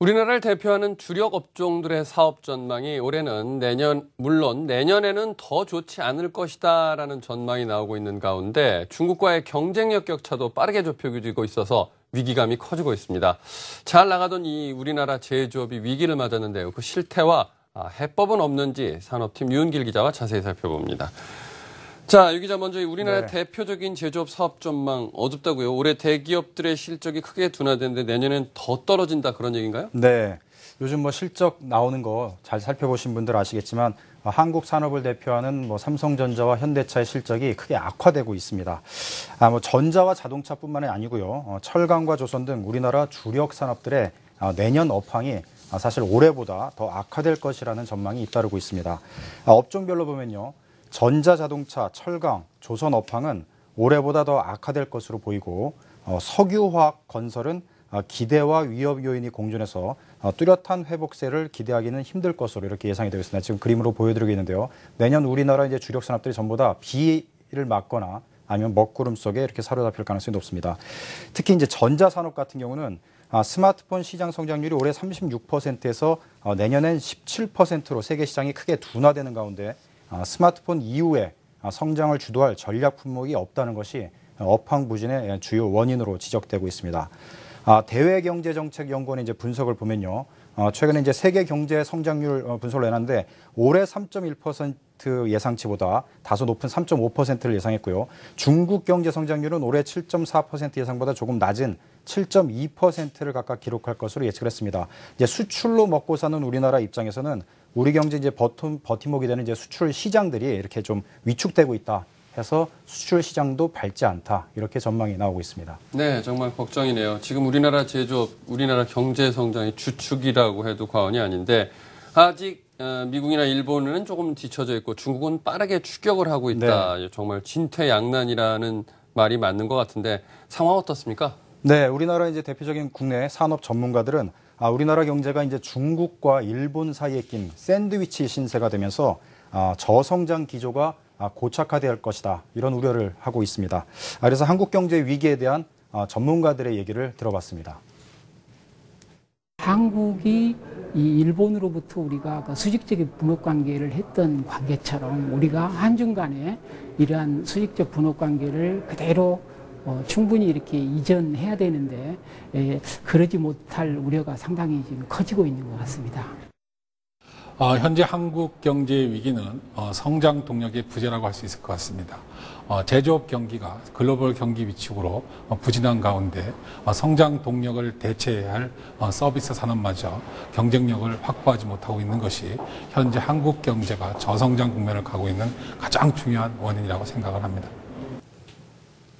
우리나라를 대표하는 주력 업종들의 사업 전망이 올해는 물론 내년에는 더 좋지 않을 것이다라는 전망이 나오고 있는 가운데 중국과의 경쟁력 격차도 빠르게 좁혀지고 있어서 위기감이 커지고 있습니다. 잘 나가던 이 우리나라 제조업이 위기를 맞았는데요. 그 실태와 해법은 없는지 산업팀 유은길 기자와 자세히 살펴봅니다. 자, 유 기자 먼저 우리나라의 대표적인 제조업 사업 전망 어둡다고요. 올해 대기업들의 실적이 크게 둔화되는데 내년엔 더 떨어진다 그런 얘기인가요? 네. 요즘 실적 나오는 거 잘 살펴보신 분들 아시겠지만 한국 산업을 대표하는 삼성전자와 현대차의 실적이 크게 악화되고 있습니다. 전자와 자동차뿐만이 아니고요. 철강과 조선 등 우리나라 주력 산업들의 내년 업황이 사실 올해보다 더 악화될 것이라는 전망이 잇따르고 있습니다. 업종별로 보면요. 전자자동차, 철강, 조선 업황은 올해보다 더 악화될 것으로 보이고 석유화학, 건설은 기대와 위협 요인이 공존해서 뚜렷한 회복세를 기대하기는 힘들 것으로 이렇게 예상이 되고 있습니다. 지금 그림으로 보여드리고 있는데요. 내년 우리나라 이제 주력 산업들이 전부 다 비를 맞거나 아니면 먹구름 속에 이렇게 사로잡힐 가능성이 높습니다. 특히 이제 전자산업 같은 경우는 스마트폰 시장 성장률이 올해 36%에서 내년엔 17%로 세계 시장이 크게 둔화되는 가운데 스마트폰 이후에 성장을 주도할 전략 품목이 없다는 것이 업황 부진의 주요 원인으로 지적되고 있습니다. 대외경제정책연구원의 이제 분석을 보면요. 최근에 이제 세계 경제 성장률 분석을 내놨는데 올해 3.1% 예상치보다 다소 높은 3.5%를 예상했고요. 중국 경제 성장률은 올해 7.4% 예상보다 조금 낮은 7.2%를 각각 기록할 것으로 예측을 했습니다. 이제 수출로 먹고 사는 우리나라 입장에서는 우리 경제 이제 버팀목이 되는 이제 수출 시장들이 이렇게 좀 위축되고 있다 해서 수출 시장도 밝지 않다 이렇게 전망이 나오고 있습니다. 네, 정말 걱정이네요. 지금 우리나라 제조업, 우리나라 경제 성장이 주축이라고 해도 과언이 아닌데 아직 미국이나 일본은 조금 뒤처져 있고 중국은 빠르게 추격을 하고 있다. 네. 정말 진퇴양난이라는 말이 맞는 것 같은데 상황 어떻습니까? 네, 우리나라 이제 대표적인 국내 산업 전문가들은 우리나라 경제가 이제 중국과 일본 사이에 낀 샌드위치 신세가 되면서 저성장 기조가 고착화될 것이다. 이런 우려를 하고 있습니다. 그래서 한국 경제 위기에 대한 전문가들의 얘기를 들어봤습니다. 한국이 이 일본으로부터 우리가 수직적인 분업 관계를 했던 관계처럼 우리가 한중 간에 이러한 수직적 분업 관계를 그대로 충분히 이렇게 이전해야 되는데 그러지 못할 우려가 상당히 지금 커지고 있는 것 같습니다. 현재 한국 경제 위기는 성장 동력의 부재라고 할 수 있을 것 같습니다. 제조업 경기가 글로벌 경기 위축으로 부진한 가운데 성장 동력을 대체해야 할 서비스 산업마저 경쟁력을 확보하지 못하고 있는 것이 현재 한국 경제가 저성장 국면을 가고 있는 가장 중요한 원인이라고 생각을 합니다.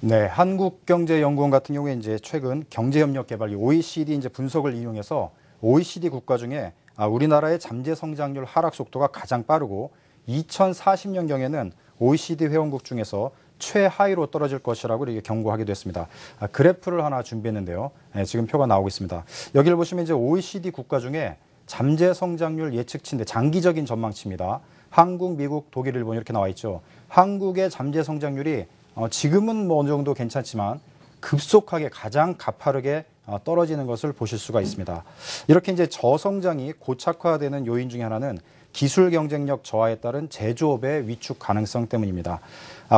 네, 한국경제연구원 같은 경우에 이제 최근 경제협력개발 OECD 이제 분석을 인용해서 OECD 국가 중에 우리나라의 잠재 성장률 하락 속도가 가장 빠르고 2040년경에는 OECD 회원국 중에서 최하위로 떨어질 것이라고 이렇게 경고하기도 했습니다. 그래프를 하나 준비했는데요. 지금 표가 나오고 있습니다. 여기를 보시면 이제 OECD 국가 중에 잠재 성장률 예측치인데 장기적인 전망치입니다. 한국, 미국, 독일, 일본 이렇게 나와 있죠. 한국의 잠재 성장률이 지금은 어느 정도 괜찮지만 급속하게 가장 가파르게 떨어지는 것을 보실 수가 있습니다. 이렇게 이제 저성장이 고착화되는 요인 중에 하나는 기술 경쟁력 저하에 따른 제조업의 위축 가능성 때문입니다.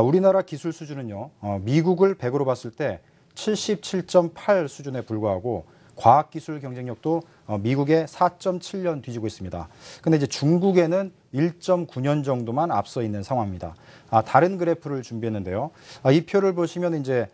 우리나라 기술 수준은요, 미국을 100으로 봤을 때 77.8 수준에 불과하고 과학기술 경쟁력도 미국의 4.7년 뒤지고 있습니다. 근데 이제 중국에는 1.9년 정도만 앞서 있는 상황입니다. 다른 그래프를 준비했는데요. 이 표를 보시면 이제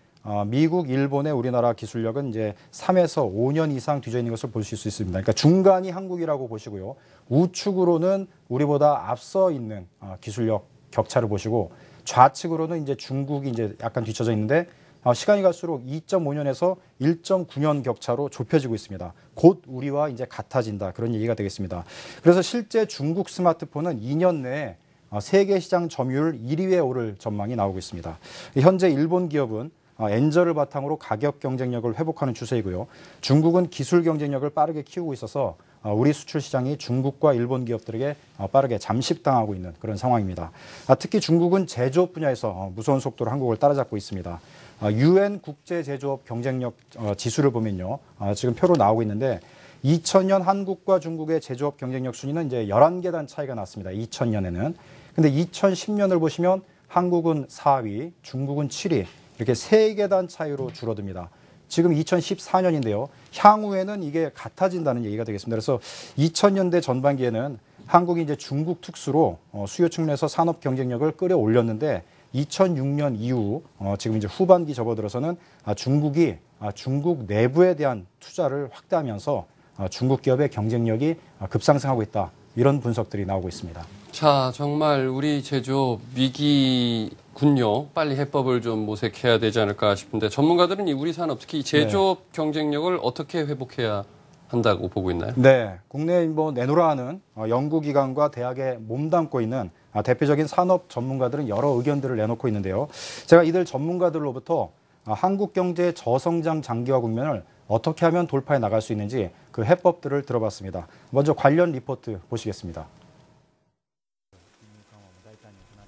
미국, 일본의 우리나라 기술력은 이제 3에서 5년 이상 뒤져 있는 것을 보실 수 있습니다. 그러니까 중간이 한국이라고 보시고요. 우측으로는 우리보다 앞서 있는 기술력 격차를 보시고 좌측으로는 이제 중국이 이제 약간 뒤쳐져 있는데 시간이 갈수록 2.5년에서 1.9년 격차로 좁혀지고 있습니다. 곧 우리와 이제 같아진다. 그런 얘기가 되겠습니다. 그래서 실제 중국 스마트폰은 2년 내에 세계 시장 점유율 1위에 오를 전망이 나오고 있습니다. 현재 일본 기업은 엔저를 바탕으로 가격 경쟁력을 회복하는 추세이고요. 중국은 기술 경쟁력을 빠르게 키우고 있어서 우리 수출 시장이 중국과 일본 기업들에게 빠르게 잠식당하고 있는 그런 상황입니다. 특히 중국은 제조업 분야에서 무서운 속도로 한국을 따라잡고 있습니다. UN 국제 제조업 경쟁력 지수를 보면요. 지금 표로 나오고 있는데 2000년 한국과 중국의 제조업 경쟁력 순위는 이제 11계단 차이가 났습니다. 2000년에는. 근데 2010년을 보시면 한국은 4위, 중국은 7위, 이렇게 3계단 차이로 줄어듭니다. 지금 2014년인데요. 향후에는 이게 같아진다는 얘기가 되겠습니다. 그래서 2000년대 전반기에는 한국이 이제 중국 특수로 수요 측면에서 산업 경쟁력을 끌어올렸는데 2006년 이후 지금 이제 후반기 접어들어서는 중국이 중국 내부에 대한 투자를 확대하면서 중국 기업의 경쟁력이 급상승하고 있다. 이런 분석들이 나오고 있습니다. 자, 정말 우리 제조업 위기군요. 빨리 해법을 좀 모색해야 되지 않을까 싶은데 전문가들은 이 우리 산업, 특히 제조업 경쟁력을 어떻게 회복해야 한다고 보고 있나요? 네, 국내에 뭐 내놓으라 하는 연구기관과 대학에 몸담고 있는 대표적인 산업 전문가들은 여러 의견들을 내놓고 있는데요. 제가 이들 전문가들로부터 한국 경제의 저성장 장기화 국면을 어떻게 하면 돌파해 나갈 수 있는지 그 해법들을 들어봤습니다. 먼저 관련 리포트 보시겠습니다.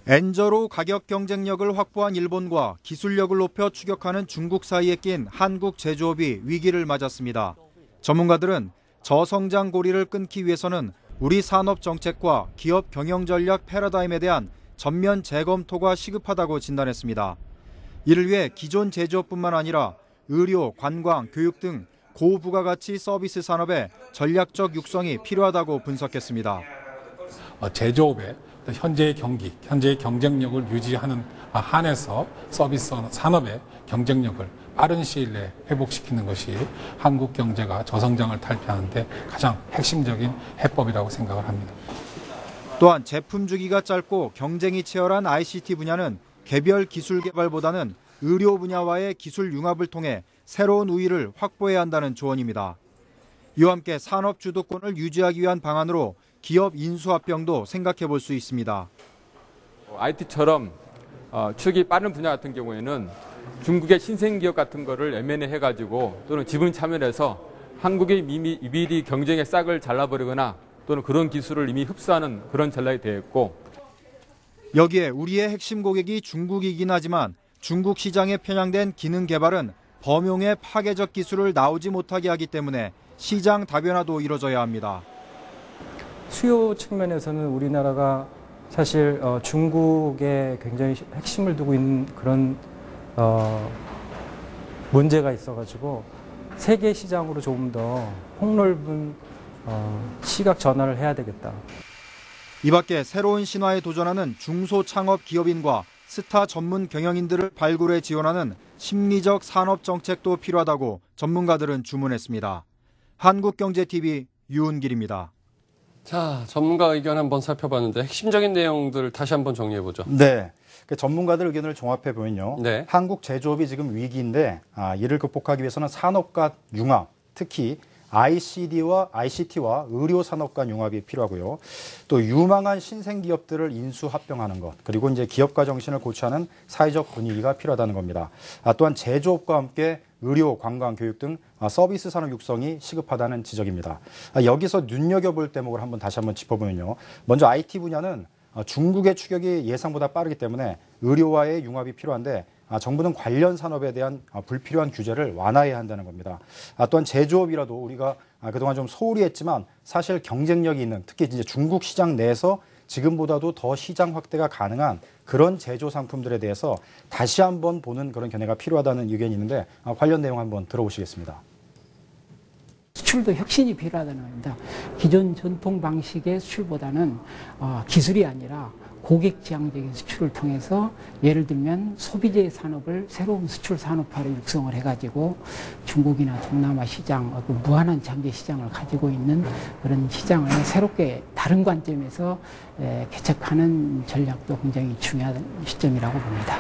엔저로 가격 경쟁력을 확보한 일본과 기술력을 높여 추격하는 중국 사이에 낀 한국 제조업이 위기를 맞았습니다. 전문가들은 저성장 고리를 끊기 위해서는 우리 산업 정책과 기업 경영 전략 패러다임에 대한 전면 재검토가 시급하다고 진단했습니다. 이를 위해 기존 제조업뿐만 아니라 의료, 관광, 교육 등 고부가가치 서비스 산업의 전략적 육성이 필요하다고 분석했습니다. 제조업의 현재의 경기, 현재의 경쟁력을 유지하는 한에서 서비스 산업의 경쟁력을 빠른 시일 내에 회복시키는 것이 한국 경제가 저성장을 탈피하는 데 가장 핵심적인 해법이라고 생각을 합니다. 또한 제품 주기가 짧고 경쟁이 치열한 ICT 분야는 개별 기술 개발보다는 의료 분야와의 기술 융합을 통해 새로운 우위를 확보해야 한다는 조언입니다. 이와 함께 산업 주도권을 유지하기 위한 방안으로 기업 인수합병도 생각해 볼 수 있습니다. IT처럼 추격이 빠른 분야 같은 경우에는 중국의 신생기업 같은 거를 M&A 해가지고 또는 지분 참여해서 한국의 미리 경쟁의 싹을 잘라버리거나 또는 그런 기술을 이미 흡수하는 그런 전략이 되어 있고, 여기에 우리의 핵심 고객이 중국이긴 하지만 중국 시장에 편향된 기능 개발은 범용의 파괴적 기술을 나오지 못하게 하기 때문에 시장 다변화도 이뤄져야 합니다. 수요 측면에서는 우리나라가 사실 중국에 굉장히 핵심을 두고 있는 그런 문제가 있어가지고 세계 시장으로 조금 더 폭넓은 시각 전환을 해야 되겠다. 이 밖에 새로운 신화에 도전하는 중소창업 기업인과 스타 전문 경영인들을 발굴해 지원하는 심리적 산업 정책도 필요하다고 전문가들은 주문했습니다. 한국경제TV 유은길입니다. 자, 전문가 의견 한번 살펴봤는데 핵심적인 내용들 다시 한번 정리해보죠. 네. 전문가들 의견을 종합해 보면요. 네. 한국 제조업이 지금 위기인데 이를 극복하기 위해서는 산업과 융합, 특히 ICT와 의료 산업 간 융합이 필요하고요. 또 유망한 신생 기업들을 인수 합병하는 것, 그리고 이제 기업가 정신을 고취하는 사회적 분위기가 필요하다는 겁니다. 또한 제조업과 함께 의료, 관광, 교육 등 서비스 산업 육성이 시급하다는 지적입니다. 여기서 눈여겨볼 대목을 다시 한번 짚어보면요. 먼저 IT 분야는 중국의 추격이 예상보다 빠르기 때문에 의료와의 융합이 필요한데 정부는 관련 산업에 대한 불필요한 규제를 완화해야 한다는 겁니다. 또한 제조업이라도 우리가 그동안 좀 소홀히 했지만 사실 경쟁력이 있는, 특히 이제 중국 시장 내에서 지금보다도 더 시장 확대가 가능한 그런 제조 상품들에 대해서 다시 한번 보는 그런 견해가 필요하다는 의견이 있는데 관련 내용 한번 들어보시겠습니다. 수출도 혁신이 필요하다는 겁니다. 기존 전통 방식의 수출보다는 기술이 아니라 고객 지향적인 수출을 통해서 예를 들면 소비재 산업을 새로운 수출 산업화로 육성을 해가지고 중국이나 동남아 시장, 무한한 잠재 시장을 가지고 있는 그런 시장을 새롭게 다른 관점에서 개척하는 전략도 굉장히 중요한 시점이라고 봅니다.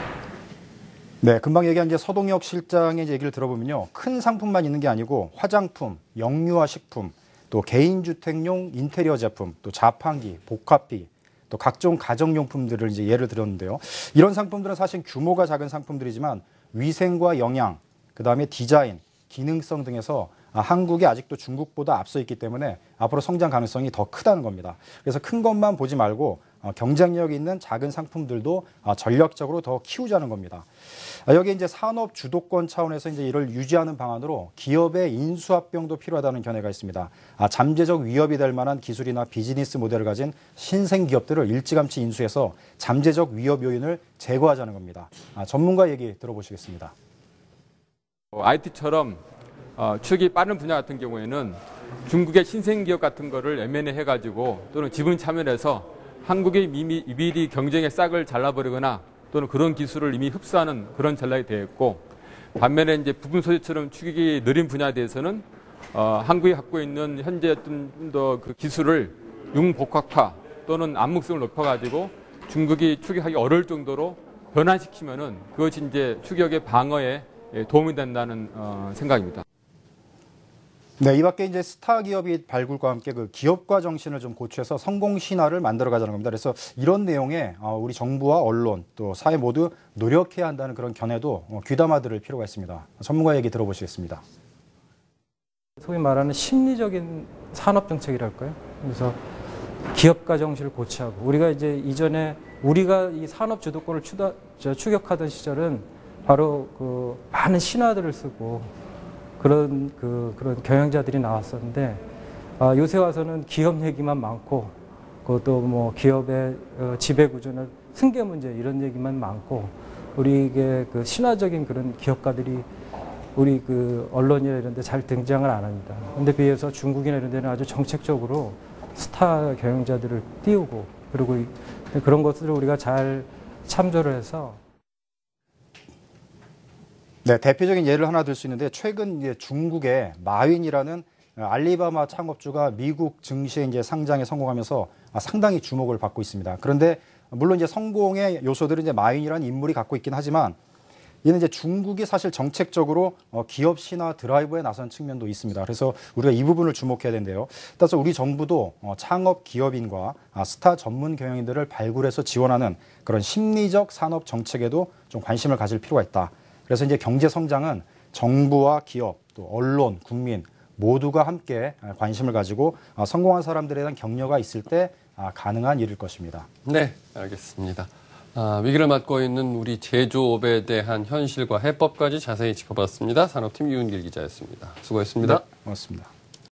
네, 금방 얘기한 이제 서동혁 실장의 얘기를 들어보면요. 큰 상품만 있는 게 아니고 화장품, 영유아 식품, 또 개인주택용 인테리어 제품, 또 자판기, 복합비, 또 각종 가정용품들을 이제 예를 들었는데요. 이런 상품들은 사실 규모가 작은 상품들이지만 위생과 영양, 그다음에 디자인, 기능성 등에서 한국이 아직도 중국보다 앞서 있기 때문에 앞으로 성장 가능성이 더 크다는 겁니다. 그래서 큰 것만 보지 말고 경쟁력 있는 작은 상품들도 전략적으로 더 키우자는 겁니다. 여기 이제 산업 주도권 차원에서 이제 이를 유지하는 방안으로 기업의 인수합병도 필요하다는 견해가 있습니다. 잠재적 위협이 될 만한 기술이나 비즈니스 모델을 가진 신생 기업들을 일찌감치 인수해서 잠재적 위협 요인을 제거하자는 겁니다. 전문가 얘기 들어보시겠습니다. IT처럼 축이 빠른 분야 같은 경우에는 중국의 신생 기업 같은 거를 M&A 해가지고 또는 지분 참여해서 한국의 미미리 경쟁의 싹을 잘라버리거나 또는 그런 기술을 이미 흡수하는 그런 전략이 되어 있고, 반면에 이제 부분 소재처럼 추격이 느린 분야에 대해서는 한국이 갖고 있는 현재 좀 더 그 기술을 융복합화 또는 암묵성을 높여가지고 중국이 추격하기 어려울 정도로 변환시키면은 그것이 이제 추격의 방어에 도움이 된다는 생각입니다. 네, 이 밖에 이제 스타 기업이 발굴과 함께 그 기업가 정신을 좀 고취해서 성공 신화를 만들어 가자는 겁니다. 그래서 이런 내용에 우리 정부와 언론 또 사회 모두 노력해야 한다는 그런 견해도 귀담아 들을 필요가 있습니다. 전문가 얘기 들어보시겠습니다. 소위 말하는 심리적인 산업 정책이랄까요? 그래서 기업가 정신을 고취하고, 우리가 이제 이전에 우리가 이 산업 주도권을 추격하던 시절은 바로 그 많은 신화들을 쓰고 그런 경영자들이 나왔었는데, 요새 와서는 기업 얘기만 많고, 그것도 뭐 기업의 지배 구조나 승계 문제 이런 얘기만 많고, 우리에게 그 신화적인 그런 기업가들이 우리 그 언론이나 이런 데 잘 등장을 안 합니다. 근데 비해서 중국이나 이런 데는 아주 정책적으로 스타 경영자들을 띄우고, 그리고 그런 것들을 우리가 잘 참조를 해서. 네, 대표적인 예를 하나 들 수 있는데, 최근 이제 중국의 마윈이라는 알리바바 창업주가 미국 증시에 이제 상장에 성공하면서 상당히 주목을 받고 있습니다. 그런데 물론 이제 성공의 요소들은 이제 마윈이라는 인물이 갖고 있긴 하지만, 이는 이제 중국이 사실 정책적으로 기업 신화 드라이브에 나선 측면도 있습니다. 그래서 우리가 이 부분을 주목해야 되는데요. 따라서 우리 정부도 창업 기업인과 스타 전문 경영인들을 발굴해서 지원하는 그런 심리적 산업 정책에도 좀 관심을 가질 필요가 있다. 그래서 이제 경제 성장은 정부와 기업, 또 언론, 국민 모두가 함께 관심을 가지고 성공한 사람들에 대한 격려가 있을 때 가능한 일일 것입니다. 네, 알겠습니다. 위기를 맞고 있는 우리 제조업에 대한 현실과 해법까지 자세히 짚어봤습니다. 산업팀 유은길 기자였습니다. 수고했습니다. 네, 고맙습니다.